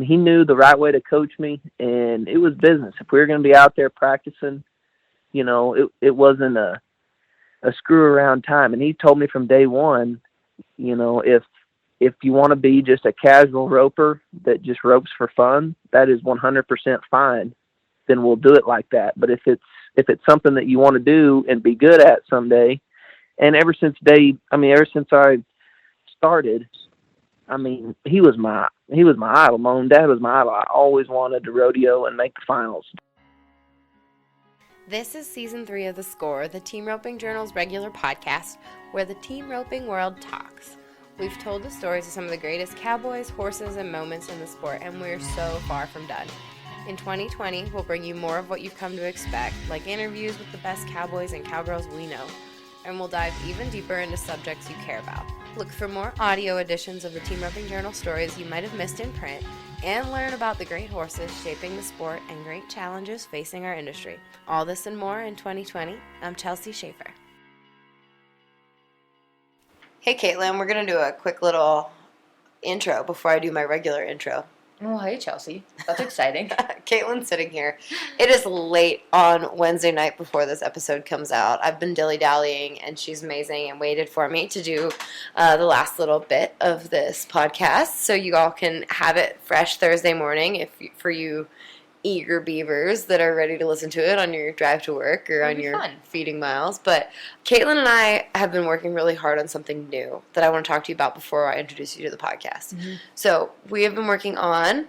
he knew the right way to coach me, and it was business. If we were going to be out there practicing, it wasn't a screw around time. And he told me from day one, if you want to be just a casual roper that just ropes for fun, that is 100% fine. Then we'll do it like that. But if it's something that you want to do and be good at someday, and ever since I started, he was my idol. My own dad was my idol. I always wanted to rodeo and make the finals. This is Season 3 of The Score, the Team Roping Journal's regular podcast, where the team roping world talks. We've told the stories of some of the greatest cowboys, horses, and moments in the sport, and we're so far from done. In 2020, we'll bring you more of what you've come to expect, like interviews with the best cowboys and cowgirls we know, and we'll dive even deeper into subjects you care about. Look for more audio editions of the Team Roping Journal stories you might have missed in print, and learn about the great horses shaping the sport and great challenges facing our industry. All this and more in 2020. I'm Chelsea Schaefer. Hey Caitlin, we're going to do a quick little intro before I do my regular intro. Oh, hey, Chelsea. That's exciting. Caitlin's sitting here. It is late on Wednesday night before this episode comes out. I've been dilly-dallying, and she's amazing and waited for me to do the last little bit of this podcast so you all can have it fresh Thursday morning for you eager beavers that are ready to listen to it on your drive to work or on your feeding miles. But Caitlin and I have been working really hard on something new that I want to talk to you about before I introduce you to the podcast. Mm-hmm. So we have been working on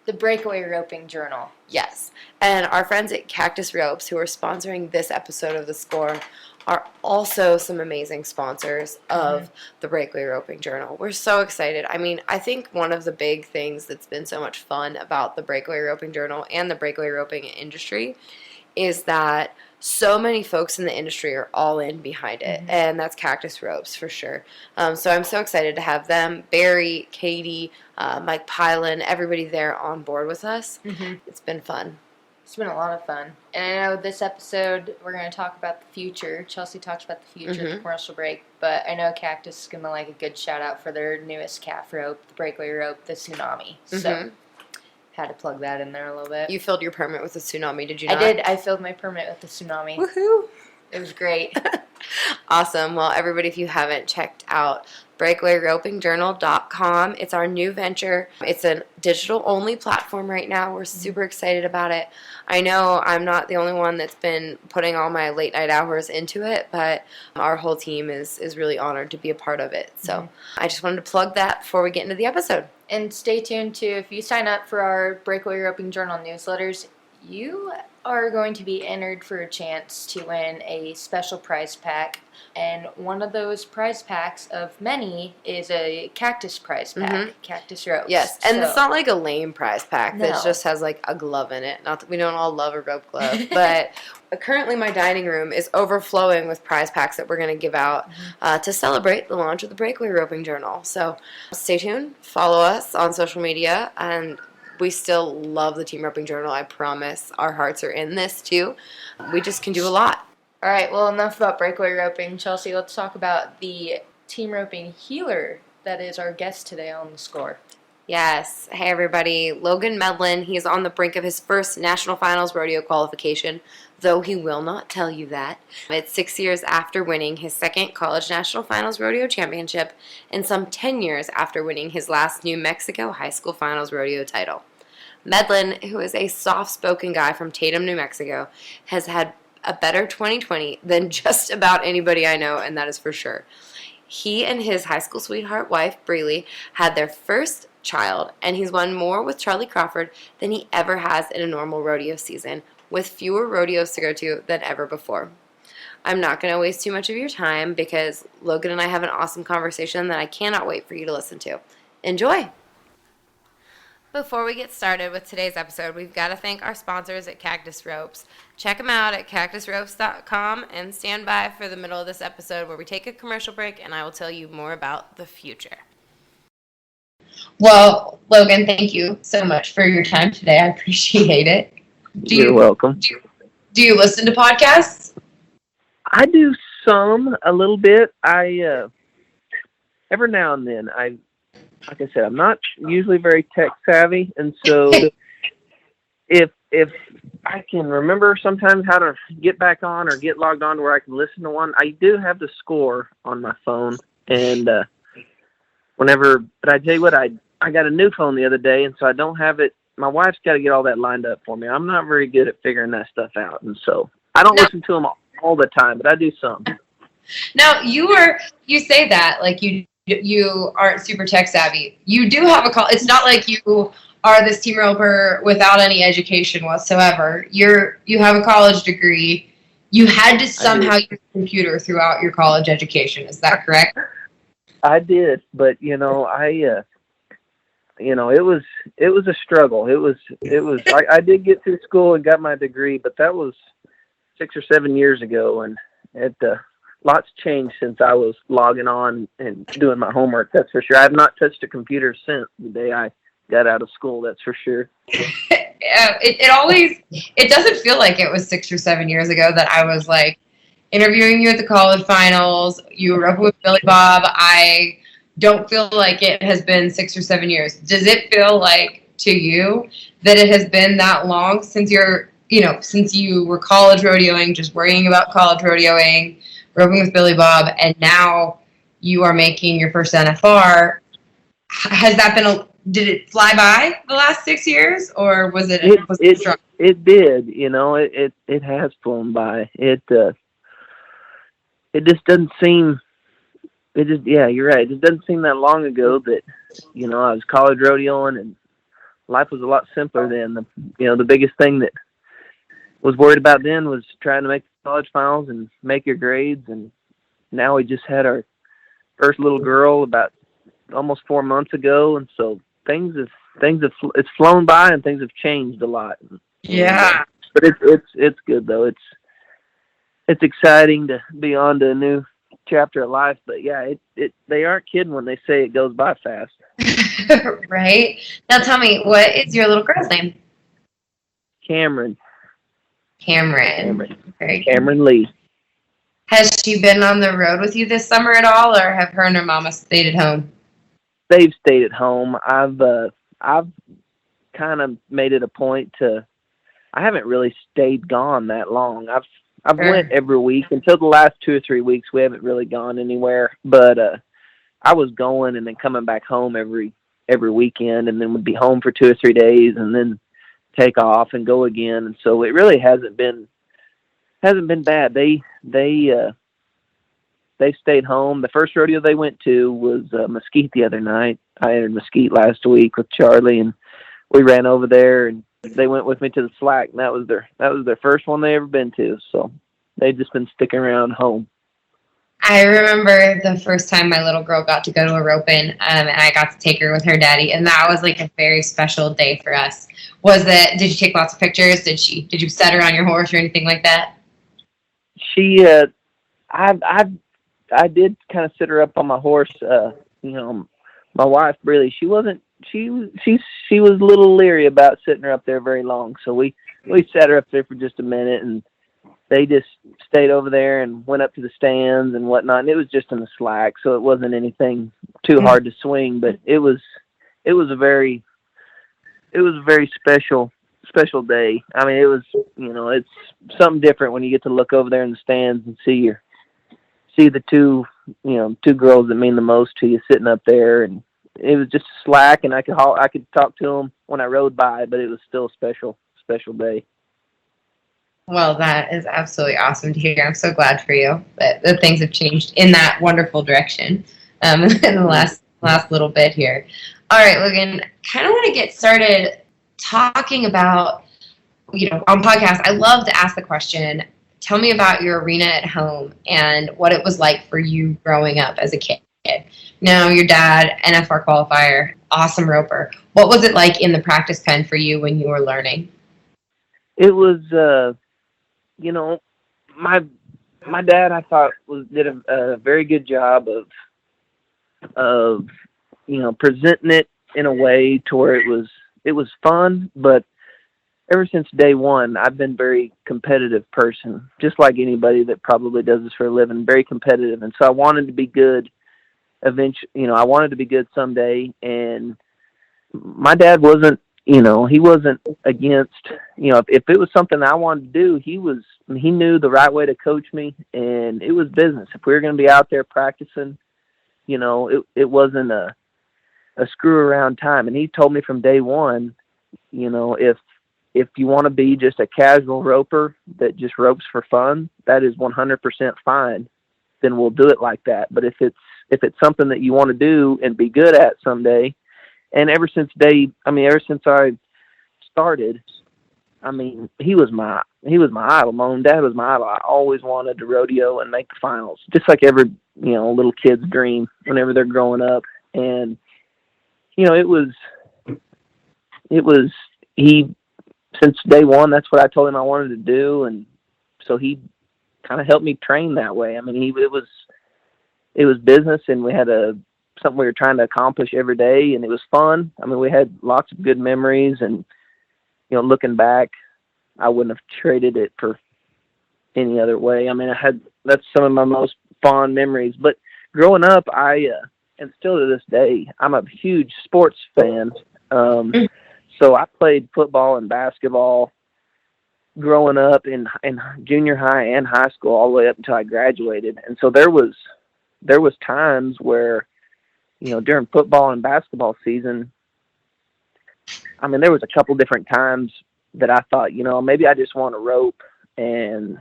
the Breakaway Roping Journal. Yes. And our friends at Cactus Ropes, who are sponsoring this episode of The Score, are also some amazing sponsors of the Breakaway Roping Journal. We're so excited. I think one of the big things that's been so much fun about the Breakaway Roping Journal and the breakaway roping industry is that so many folks in the industry are all in behind it, and that's Cactus Ropes for sure. So I'm so excited to have them, Barry, Katie, Mike Pylan, everybody there on board with us. It's been fun. It's been a lot of fun. And I know this episode, we're going to talk about the future. Chelsea talks about the future of the commercial break. But I know Cactus is going to like a good shout-out for their newest calf rope, the breakaway rope, the Tsunami. So, had to plug that in there a little bit. You filled your permit with the Tsunami, did you not? I did. I filled my permit with the Tsunami. Woohoo! It was great. Awesome. Well, everybody, if you haven't checked out breakawayropingjournal.com, it's our new venture. It's a digital-only platform right now. We're super excited about it. I know I'm not the only one that's been putting all my late-night hours into it, but our whole team is really honored to be a part of it. So I just wanted to plug that before we get into the episode. And stay tuned to, if you sign up for our Breakaway Roping Journal newsletters, you are going to be entered for a chance to win a special prize pack. And one of those prize packs of many is a cactus prize pack, Cactus Ropes. Yes, and it's not like a lame prize pack that just has like a glove in it. Not that we don't all love a rope glove, but currently my dining room is overflowing with prize packs that we're going to give out to celebrate the launch of the Breakaway Roping Journal. So stay tuned, follow us on social media, and we still love the Team Roping Journal, I promise. Our hearts are in this, too. We just can do a lot. All right, well, enough about breakaway roping. Chelsea, let's talk about the team roping healer that is our guest today on The Score. Yes. Hey, everybody. Logan Medlin, he's on the brink of his first National Finals rodeo qualification, though he will not tell you that. It's 6 years after winning his second College National Finals Rodeo Championship and some 10 years after winning his last New Mexico High School Finals Rodeo title. Medlin, who is a soft-spoken guy from Tatum, New Mexico, has had a better 2020 than just about anybody I know, and that is for sure. He and his high school sweetheart wife, Breely, had their first child, and he's won more with Charlie Crawford than he ever has in a normal rodeo season, with fewer rodeos to go to than ever before. I'm not going to waste too much of your time because Logan and I have an awesome conversation that I cannot wait for you to listen to. Enjoy! Before we get started with today's episode, we've got to thank our sponsors at Cactus Ropes. Check them out at cactusropes.com and stand by for the middle of this episode where we take a commercial break and I will tell you more about the future. Well, Logan, thank you so much for your time today. I appreciate it. You're welcome. Do you listen to podcasts? I do a little bit. Every now and then like I said, I'm not usually very tech savvy, and so if I can remember sometimes how to get back on or get logged on to where I can listen to one, I do have the score on my phone, and but I tell you what, I got a new phone the other day, and so I don't have it. My wife's got to get all that lined up for me. I'm not very good at figuring that stuff out, and so I don't listen to them all the time, but I do some. Now, you say that like you aren't super tech savvy. You do have it's not like you are this team roper without any education whatsoever. You have a college degree. You had to somehow use a computer throughout your college education. Is that correct? I did, but it was a struggle. It was I did get through school and got my degree, but that was 6 or 7 years ago, and lots changed since I was logging on and doing my homework. That's for sure. I have not touched a computer since the day I got out of school. That's for sure. It doesn't feel like it was 6 or 7 years ago that I was like interviewing you at the college finals. You were up with Billy Bob. I don't feel like it has been 6 or 7 years. Does it feel like to you that it has been that long since since you were college rodeoing, just worrying about college rodeoing, roping with Billy Bob, and now you are making your first NFR? Has that been did it fly by the last 6 years, or was it? It did. It has flown by. It just doesn't seem. Yeah, you're right. It just doesn't seem that long ago that I was college rodeoing and life was a lot simpler then. The biggest thing that was worried about then was trying to make the college finals and make your grades, and now we just had our first little girl about almost 4 months ago, and so it's flown by and things have changed a lot. Yeah, but it's good though. It's exciting to be on to a new chapter of life, but yeah, they aren't kidding when they say it goes by fast. Right. Now tell me, what is your little girl's name? Cameron. Very good. Cameron Lee. Has she been on the road with you this summer at all, or have her and her mama stayed at home? They've stayed at home. I've kind of made it a point to. I haven't really stayed gone that long. I've went every week until the last 2 or 3 weeks. We haven't really gone anywhere, but I was going and then coming back home every weekend, and then would be home for 2 or 3 days, and then take off and go again. And so it really hasn't been bad. They stayed home. The first rodeo they went to was Mesquite the other night. I entered Mesquite last week with Charlie, and we ran over there, and they went with me to the Slack, and that was their first one they ever been to. So they've just been sticking around home. I remember the first time my little girl got to go to a roping, and I got to take her with her daddy, and that was like a very special day for us. Did you take lots of pictures? Did you set her on your horse or anything like that? She, I did kind of sit her up on my horse. My wife really, she was a little leery about sitting her up there very long. So we sat her up there for just a minute, and they just stayed over there and went up to the stands and whatnot. And it was just in the slack, so it wasn't anything too hard to swing, but it was a very special day. I mean, it was, it's something different when you get to look over there in the stands and see the two girls that mean the most to you sitting up there. And it was just slack, and I could talk to them when I rode by, but it was still a special day. Well, that is absolutely awesome to hear. I'm so glad for you that things have changed in that wonderful direction in the last little bit here. All right, Logan, kind of want to get started talking about, on podcasts, I love to ask the question, tell me about your arena at home and what it was like for you growing up as a kid. Now, your dad, NFR qualifier, awesome roper. What was it like in the practice pen for you when you were learning? It was, my dad, I thought, did a very good job of presenting it in a way to where it was fun. But ever since day one, I've been a very competitive person, just like anybody that probably does this for a living, very competitive. And so I wanted to be good eventually, I wanted to be good someday. And my dad wasn't, he wasn't against, if it was something I wanted to do, he knew the right way to coach me, and it was business. If we were going to be out there practicing, it wasn't a screw around time. And he told me from day one, if you want to be just a casual roper that just ropes for fun, that is 100% fine. Then we'll do it like that. But if it's something that you want to do and be good at someday, and ever since I started, he was my idol. My own dad was my idol. I always wanted to rodeo and make the finals, just like every little kid's dream whenever they're growing up. And it was he, since day one, that's what I told him I wanted to do, and so he kind of helped me train that way. It was business, and we had something we were trying to accomplish every day, and it was fun. We had lots of good memories, and looking back, I wouldn't have traded it for any other way. That's some of my most fond memories. But growing up, and still to this day, I'm a huge sports fan. So I played football and basketball growing up in junior high and high school all the way up until I graduated. And so there was times where, during football and basketball season, there was a couple different times that I thought, maybe I just want to rope and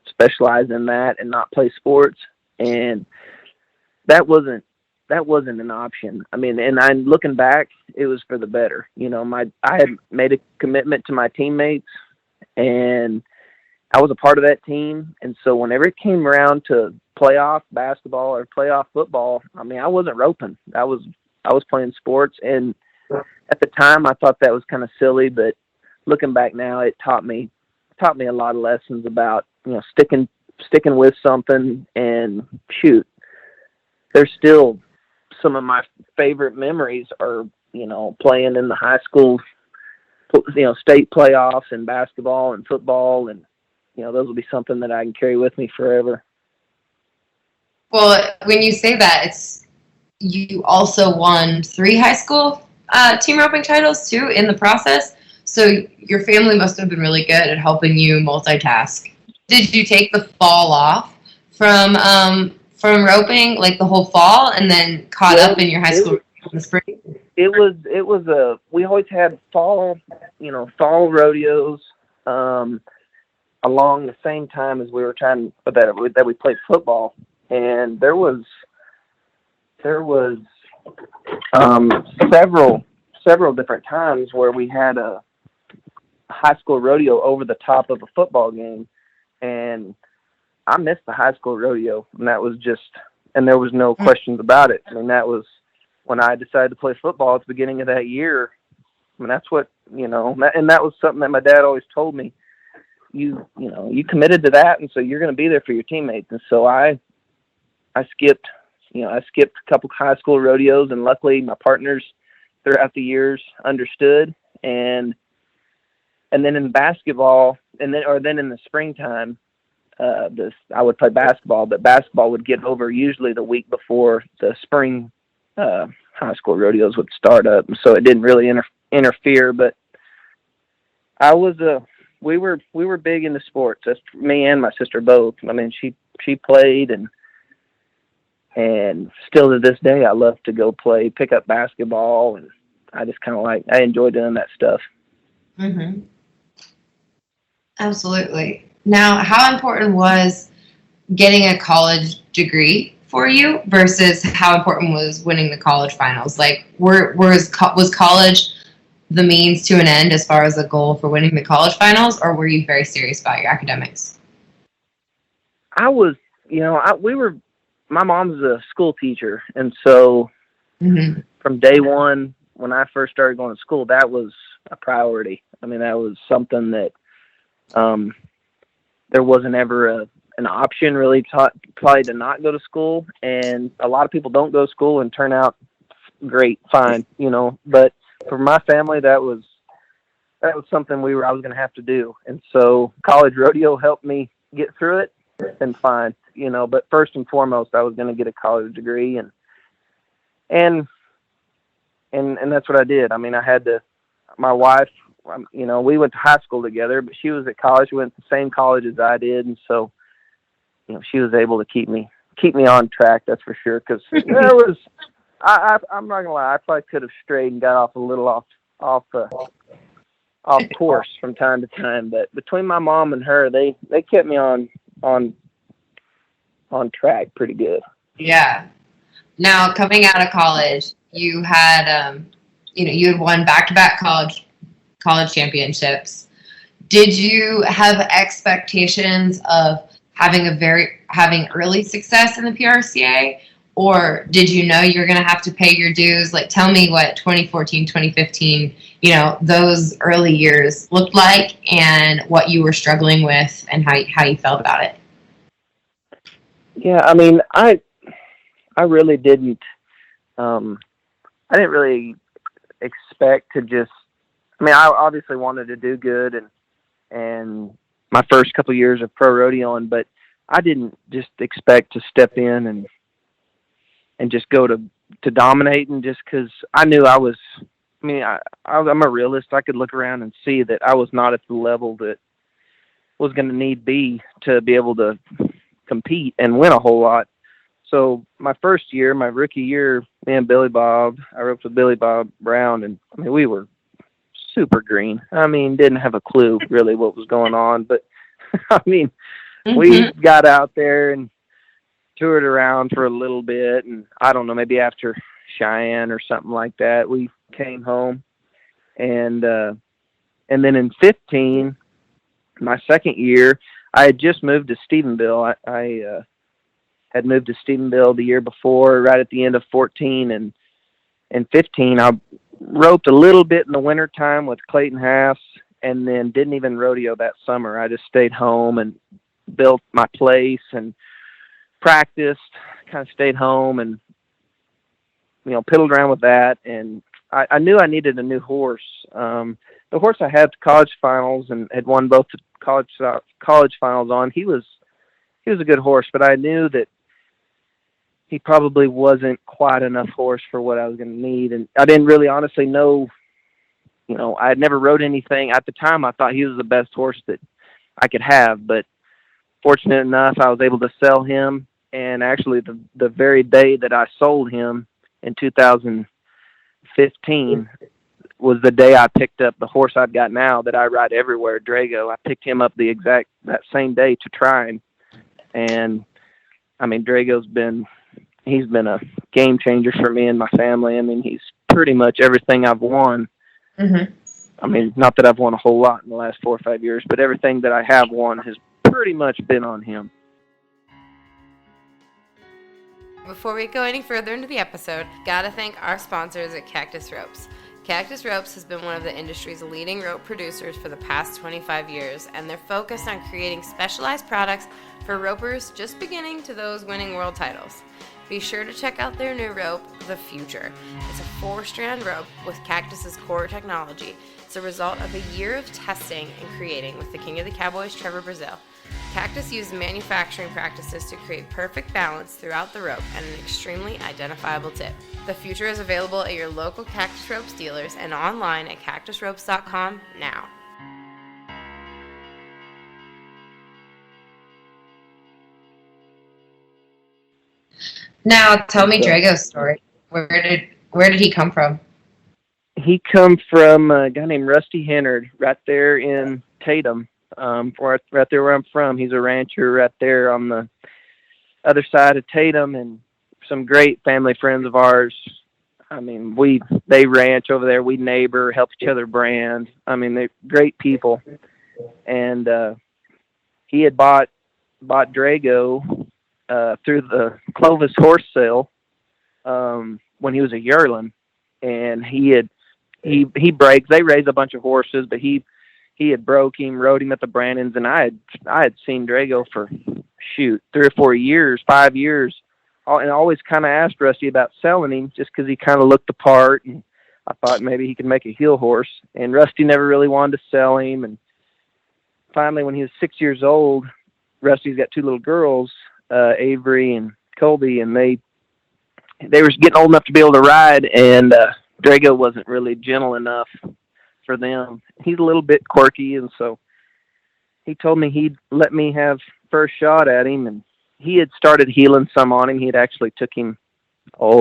specialize in that and not play sports. And that wasn't an option. And I'm looking back, it was for the better. I had made a commitment to my teammates, and I was a part of that team. And so whenever it came around to playoff basketball or playoff football, I wasn't roping. I was playing sports. And at the time I thought that was kind of silly, but looking back now, it taught me a lot of lessons about, sticking with something. And shoot, there's still some of my favorite memories are, playing in the high school, state playoffs and basketball and football. And, those will be something that I can carry with me forever. Well, when you say that, you also won 3 high school team roping titles too in the process. So your family must have been really good at helping you multitask. Did you take the fall off from roping, like the whole fall, and then caught up in your high school in the spring? We always had fall rodeos along the same time as we were trying that we played football. And there was several different times where we had a high school rodeo over the top of a football game, and I missed the high school rodeo, and there was no questions about it. That was when I decided to play football at the beginning of that year. That's what, and that was something that my dad always told me, you committed to that, and so you're going to be there for your teammates. And so I skipped a couple high school rodeos, and luckily my partners throughout the years understood. And then in basketball, then in the springtime, I would play basketball, but basketball would get over usually the week before the spring high school rodeos would start up, so it didn't really interfere. But we were big into sports. That's me and my sister both. She played, and still to this day, I love to go pick up basketball, and I just I enjoy doing that stuff. Mm-hmm. Absolutely. Now, how important was getting a college degree for you versus how important was winning the college finals? Like, was college the means to an end as far as the goal for winning the college finals, or were you very serious about your academics? I was, my mom's a school teacher, and so from day one, when I first started going to school, that was a priority. That was something that there wasn't ever an option really probably to not go to school. And a lot of people don't go to school and turn out great, fine, but for my family, that was something I was going to have to do. And so college rodeo helped me get through it and fine, but first and foremost, I was going to get a college degree. And and that's what I did. I mean, my wife, we went to high school together, but she was at college. We went to the same college as I did, and so, she was able to keep me on track. That's for sure. Because there was, I'm not gonna lie, I probably could have strayed and got off a little off course from time to time. But between my mom and her, they kept me on track pretty good. Yeah. Now, coming out of college, you had you had won back-to-back college championships. Did you have expectations of having early success in the PRCA, or did you know you were going to have to pay your dues? Like, tell me what 2014, 2015, those early years looked like, and what you were struggling with, and how you felt about it. Yeah, I mean, I really didn't. I didn't really expect to just. I mean, I obviously wanted to do good, and my first couple years of pro rodeoing, but I didn't just expect to step in and just go to dominating, just because I knew I was. I mean, I'm a realist. I could look around and see that I was not at the level that was going to need be to be able to compete and win a whole lot. So my first year, my rookie year, me and Billy Bob, I roped with Billy Bob Brown, and I mean, we were super green. I mean, didn't have a clue really what was going on, but I mean, we got out there and toured around for a little bit, and I don't know, maybe after Cheyenne or something like that, we came home, and then in 15, my second year, I had just moved to Stephenville. I had moved to Stephenville the year before, right at the end of 14, and in 15, I roped a little bit in the wintertime with Clayton Haas, and then didn't even rodeo that summer. I just stayed home and built my place and practiced, kind of stayed home and, piddled around with that. And I knew I needed a new horse. The horse I had to college finals and had won both the college finals on, he was a good horse, but I knew that he probably wasn't quite enough horse for what I was going to need. And I didn't really honestly know, I had never rode anything. At the time, I thought he was the best horse that I could have, but fortunate enough, I was able to sell him. And actually the very day that I sold him in 2015 was the day I picked up the horse I've got now that I ride everywhere, Drago. I picked him up that same day to try. And I mean, he's been a game changer for me and my family. I mean, he's pretty much everything I've won. Mm-hmm. I mean, not that I've won a whole lot in the last 4 or 5 years, but everything that I have won has pretty much been on him. Before we go any further into the episode, gotta thank our sponsors at Cactus Ropes. Cactus Ropes has been one of the industry's leading rope producers for the past 25 years, and they're focused on creating specialized products for ropers just beginning to those winning world titles. Be sure to check out their new rope, The Future. It's a 4-strand rope with Cactus's core technology. It's a result of a year of testing and creating with the King of the Cowboys, Trevor Brazil. Cactus used manufacturing practices to create perfect balance throughout the rope and an extremely identifiable tip. The Future is available at your local Cactus Ropes dealers and online at cactusropes.com now. Now, tell me Drago's story. Where did he come from? He come from a guy named Rusty Hennard, right there in Tatum, right there where I'm from. He's a rancher right there on the other side of Tatum, and some great family friends of ours. I mean, they ranch over there. We neighbor, help each other brand. I mean, they're great people. And he had bought Drago through the Clovis horse sale when he was a yearling, and he breaks. They raised a bunch of horses, but he had broke him, rode him at the Brandons, and I had seen Drago for 3 or 4 years, 5 years, and I always kind of asked Rusty about selling him just because he kind of looked the part, and I thought maybe he could make a heel horse. And Rusty never really wanted to sell him, and finally, when he was 6 years old, Rusty's got 2 little girls, Avery and Colby, and they were getting old enough to be able to ride, and Drago wasn't really gentle enough for them. He's a little bit quirky, and so he told me he'd let me have first shot at him, and he had started healing some on him. He had actually took him,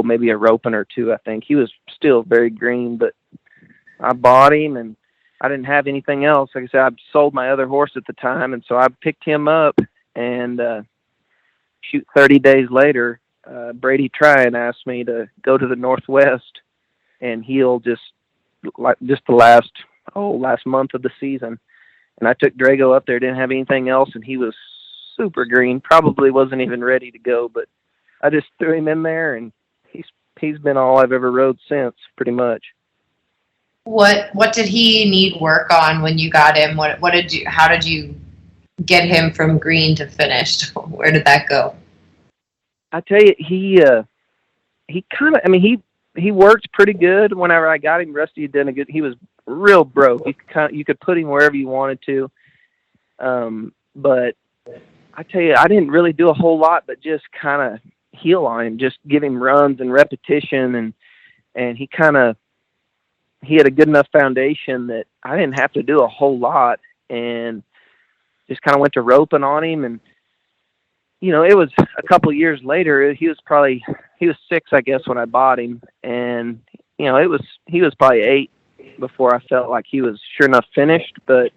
maybe a roping or two, I think. He was still very green, but I bought him, and I didn't have anything else. Like I said, I sold my other horse at the time, and so I picked him up, and 30 days later, Brady Tryon asked me to go to the Northwest and heal just the last month of the season. And I took Drago up there, didn't have anything else, and he was super green, probably wasn't even ready to go, but I just threw him in there, and he's been all I've ever rode since, pretty much. What did he need work on when you got him? How did you get him from green to finished? Where did that go? I tell you, he kind of, I mean, he worked pretty good whenever I got him. Rusty had done a good, he was real broke. You could put him wherever you wanted to. But I tell you, I didn't really do a whole lot, but just kind of heel on him, just give him runs and repetition. And he had a good enough foundation that I didn't have to do a whole lot, and just kind of went to roping on him. And, you know, it was a couple of years later, he was 6, I guess, when I bought him. And, you know, he was probably 8 before I felt like he was sure enough finished. But,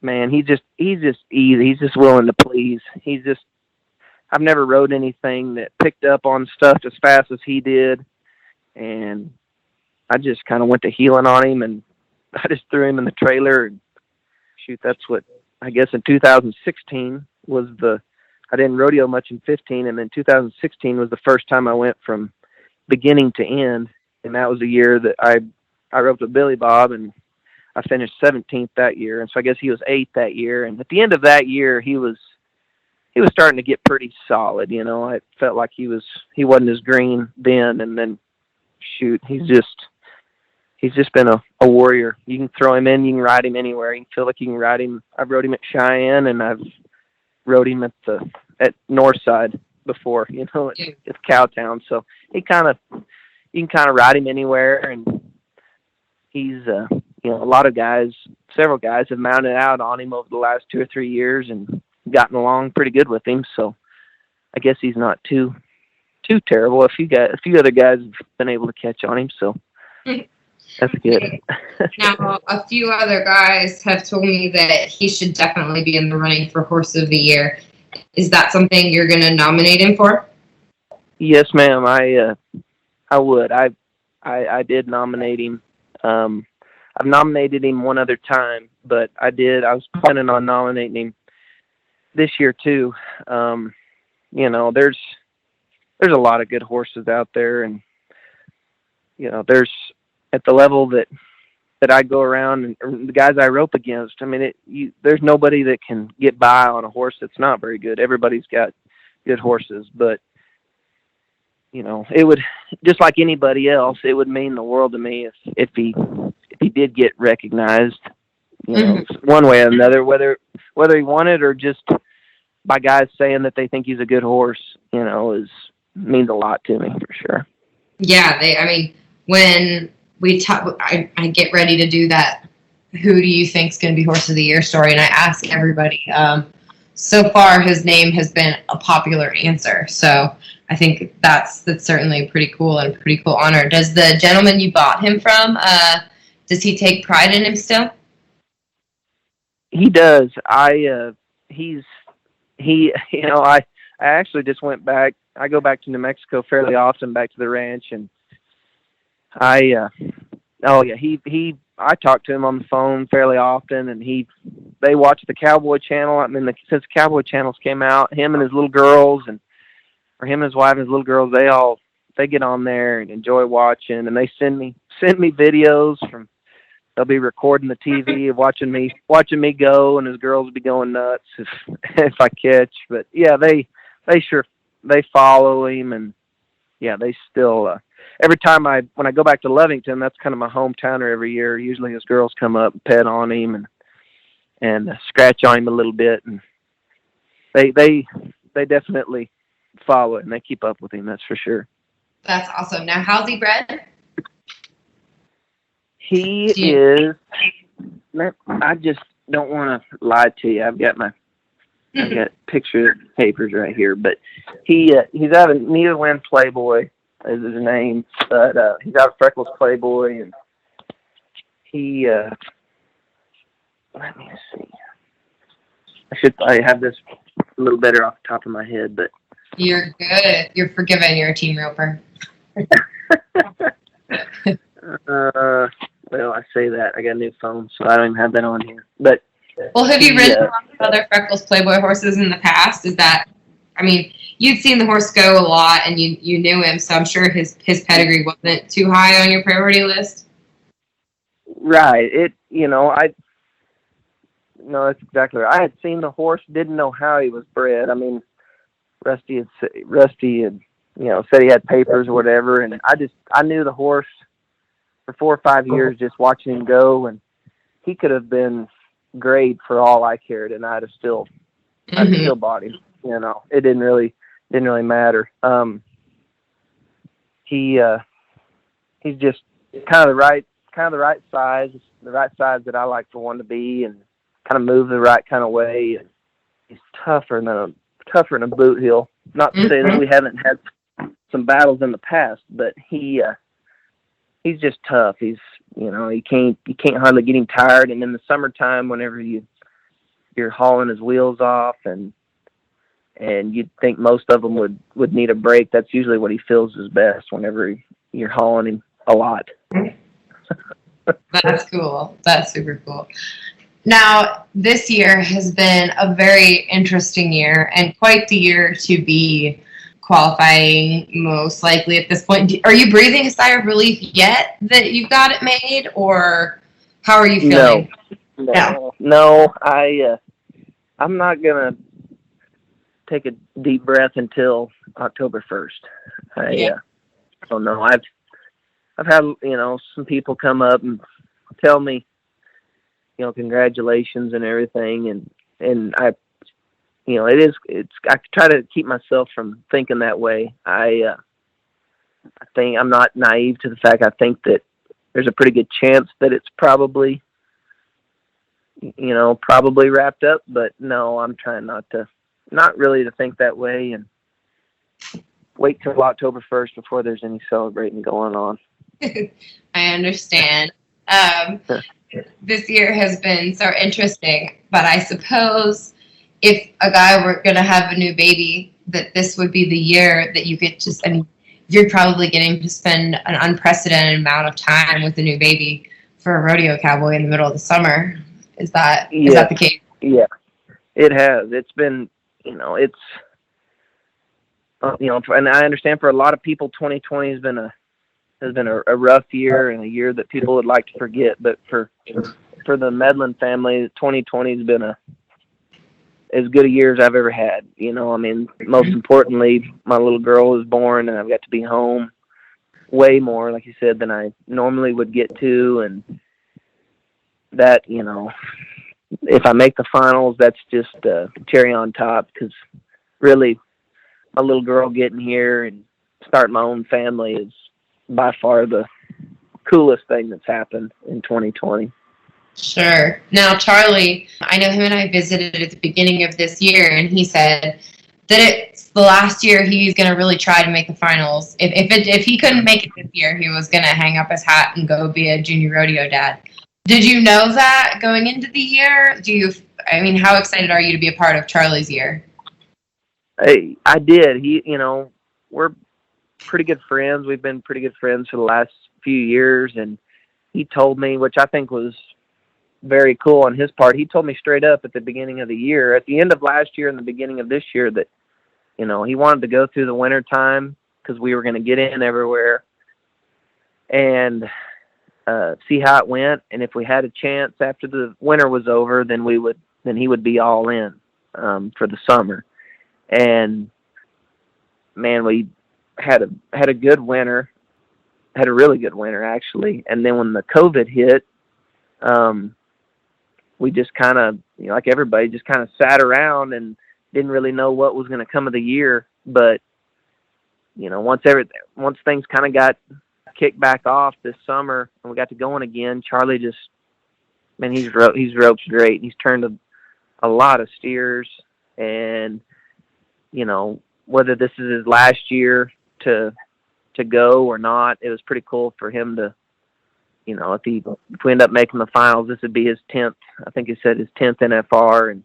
man, he's just easy. He's just willing to please. I've never rode anything that picked up on stuff as fast as he did. And I just kind of went to healing on him, and I just threw him in the trailer. And shoot, that's what, I guess in 2016 I didn't rodeo much in 15, and then 2016 was the first time I went from beginning to end. And that was the year that I roped with Billy Bob, and I finished 17th that year. And so I guess he was 8th that year. And at the end of that year, he was starting to get pretty solid. You know, I felt like he wasn't as green then. And then, shoot, he's just been a warrior. You can throw him in, you can ride him anywhere. You can feel like you can ride him. I've rode him at Cheyenne, and I've rode him at Northside before, you know, at Cowtown. So you can kind of ride him anywhere. And he's, you know, several guys have mounted out on him over the last 2 or 3 years and gotten along pretty good with him. So I guess he's not too terrible. A few other guys have been able to catch on him, so that's good. Now, a few other guys have told me that he should definitely be in the running for Horse of the Year. Is that something you're going to nominate him for? Yes, ma'am. I would. I did nominate him. I've nominated him one other time, but I was planning on nominating him this year too. You know, there's a lot of good horses out there, and you know, there's at the level that I go around and the guys I rope against. I mean, there's nobody that can get by on a horse that's not very good. Everybody's got good horses, but you know, it would, just like anybody else, it would mean the world to me if he did get recognized, you know, one way or another, whether he won it or just by guys saying that they think he's a good horse, you know, means a lot to me for sure. Yeah, I mean, when I get ready to do that, who do you think's going to be Horse of the Year story? And I ask everybody. So far, his name has been a popular answer. So I think that's certainly pretty cool and a pretty cool honor. Does the gentleman you bought him from, does he take pride in him still? He does. You know, I actually just went back. I go back to New Mexico fairly often, back to the ranch, and I talk to him on the phone fairly often, and they watch the Cowboy Channel. I mean, since the Cowboy Channels came out, him and his little girls, or him and his wife and his little girls, they get on there and enjoy watching, and they send me videos from. They'll be recording the TV of watching me go, and his girls will be going nuts if I catch. But yeah, they follow him, and yeah, they still every time when I go back to Lovington, that's kind of my hometowner every year. Usually his girls come up and pet on him and scratch on him a little bit, and they definitely follow it and they keep up with him. That's for sure. That's awesome. Now, how's he bred? He is. I just don't want to lie to you. I've got picture papers right here, but he's out of Medlin Playboy is his name, but he's out of Freckles Playboy, and he. Let me see. I should probably have this a little better off the top of my head, but you're good. You're forgiven. You're a team roper. Well, I say that. I got a new phone, so I don't even have that on here. But well, have you ridden along with other Freckles Playboy horses in the past? You'd seen the horse go a lot, and you knew him, so I'm sure his pedigree wasn't too high on your priority list. Right. No, that's exactly right. I had seen the horse, didn't know how he was bred. I mean, Rusty had said he had papers or whatever, and I knew the horse for 4 or 5 years just watching him go, and he could have been grade for all I cared, and I'd still bought him. It didn't really matter. He's just kind of the right size, the right size that I like for one to be, and kind of move the right kind of way. And he's tougher than a boot heel. Not to say that we haven't had some battles in the past, but he's just tough. He's you can't hardly get him tired. And in the summertime, whenever you're hauling his wheels off, and you'd think most of them would need a break, that's usually what he feels is best whenever you're hauling him a lot. That's cool. That's super cool. Now, this year has been a very interesting year and quite the year to be qualifying, most likely at this point. Are you breathing a sigh of relief yet that you've got it made, or how are you feeling? No. I'm not going to take a deep breath until October 1st. I don't know. I've had, some people come up and tell me, congratulations and everything. And I try to keep myself from thinking that way. I think I'm not naive to the fact I think that there's a pretty good chance that it's probably wrapped up, but no, I'm trying not really to think that way and wait till October 1st before there's any celebrating going on. I understand. This year has been so interesting, but I suppose if a guy were going to have a new baby, that this would be the year that you get you're probably getting to spend an unprecedented amount of time with the new baby for a rodeo cowboy in the middle of the summer. Is that the case? Yeah, it has. It's been, and I understand for a lot of people, 2020 has been a rough year and a year that people would like to forget. But for the Medlin family, 2020 has been as good a year as I've ever had. Most importantly, my little girl was born, and I've got to be home way more, like you said, than I normally would get to. And that, if I make the finals, that's just cherry on top, because really my little girl getting here and starting my own family is by far the coolest thing that's happened in 2020. Sure. Now, Charlie, I know him and I visited at the beginning of this year, and he said that it's the last year he's going to really try to make the finals. If he couldn't make it this year, he was going to hang up his hat and go be a junior rodeo dad. Did you know that going into the year? How excited are you to be a part of Charlie's year? I did. We're pretty good friends. We've been pretty good friends for the last few years, and he told me, which I think was very cool on his part, he told me straight up at the beginning of the year, at the end of last year and the beginning of this year, that he wanted to go through the winter time because we were going to get in everywhere and see how it went, and if we had a chance after the winter was over, then he would be all in for the summer. And man, we had a good winter, had a really good winter actually. And then when the COVID hit, we just kind of, like everybody, just kind of sat around and didn't really know what was going to come of the year. But, once things kind of got kicked back off this summer and we got to going again, Charlie just, man, he's roped great. He's turned a lot of steers, and, whether this is his last year to go or not, it was pretty cool for him to, if we end up making the finals, this would be his 10th. I think he said his 10th NFR, and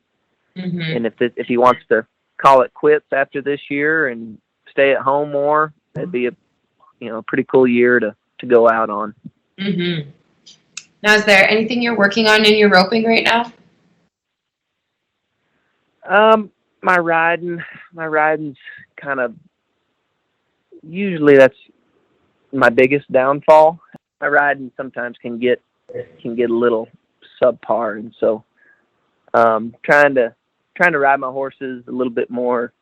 and if he wants to call it quits after this year and stay at home more, that'd be a pretty cool year to go out on. Now, is there anything you're working on in your roping right now? My riding's kind of, usually that's my biggest downfall. My riding sometimes can get a little subpar, and so trying to ride my horses a little bit more,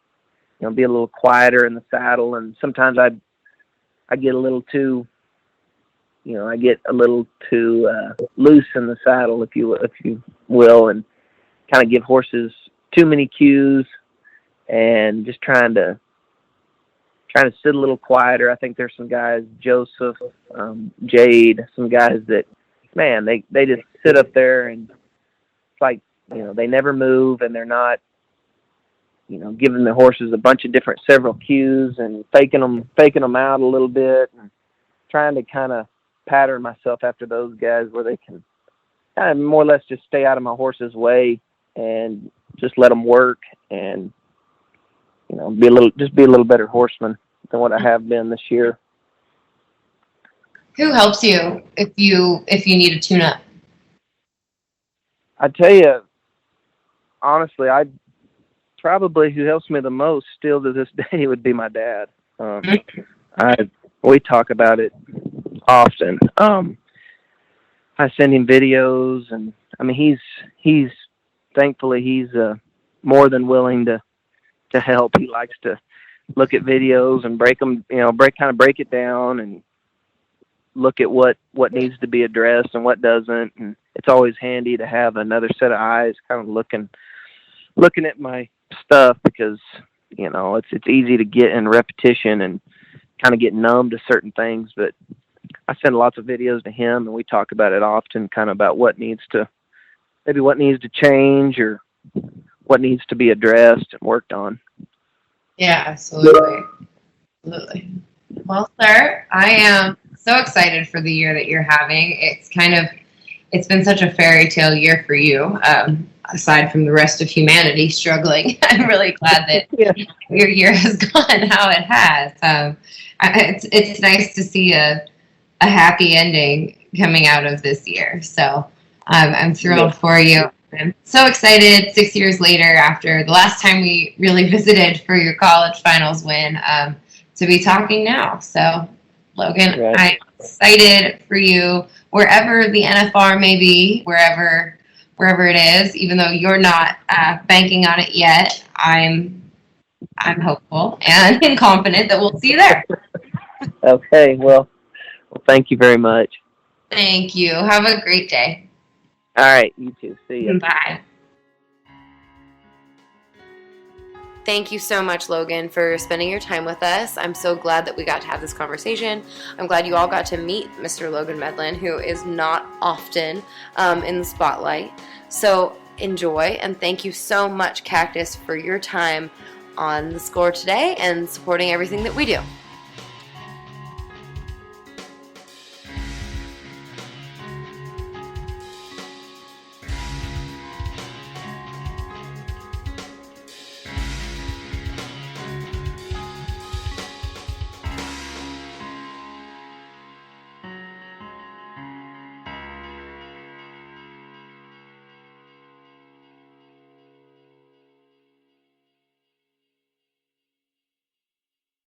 be a little quieter in the saddle, and sometimes I get a little too loose in the saddle, if you will, and kind of give horses too many cues, and just trying to sit a little quieter. I think there's some guys, Joseph, Jade, some guys that, man, they just sit up there and it's like, they never move, and they're not, giving the horses a bunch of different several cues and faking them out a little bit, and trying to kind of pattern myself after those guys where they can kind of more or less just stay out of my horse's way and just let them work, and be a little better horseman than what I have been this year. Who helps you if you need a tune-up? I tell you, honestly, probably who helps me the most still to this day would be my dad. We talk about it often. I send him videos, and I mean, he's thankfully he's more than willing to help. He likes to look at videos and break it down and look at what needs to be addressed and what doesn't. And it's always handy to have another set of eyes kind of looking at my stuff, because it's easy to get in repetition and kind of get numb to certain things. But I send lots of videos to him, and we talk about it often, kind of about what needs to change or what needs to be addressed and worked on. Yeah, absolutely. Well, sir, I am so excited for the year that you're having. It's been such a fairy tale year for you. Aside from the rest of humanity struggling, I'm really glad that your year has gone how it has. It's nice to see a happy ending coming out of this year. So I'm thrilled for you. I'm so excited 6 years later, after the last time we really visited for your college finals win, to be talking now. So, Logan, right. I'm excited for you wherever the NFR may be, wherever it is. Even though you're not banking on it yet, I'm hopeful and confident that we'll see you there. Okay, well, thank you very much. Thank you. Have a great day. All right, you too. See you. Bye. Thank you so much, Logan, for spending your time with us. I'm so glad that we got to have this conversation. I'm glad you all got to meet Mr. Logan Medlin, who is not often in the spotlight. So enjoy, and thank you so much, Cactus, for your time on The Score today and supporting everything that we do.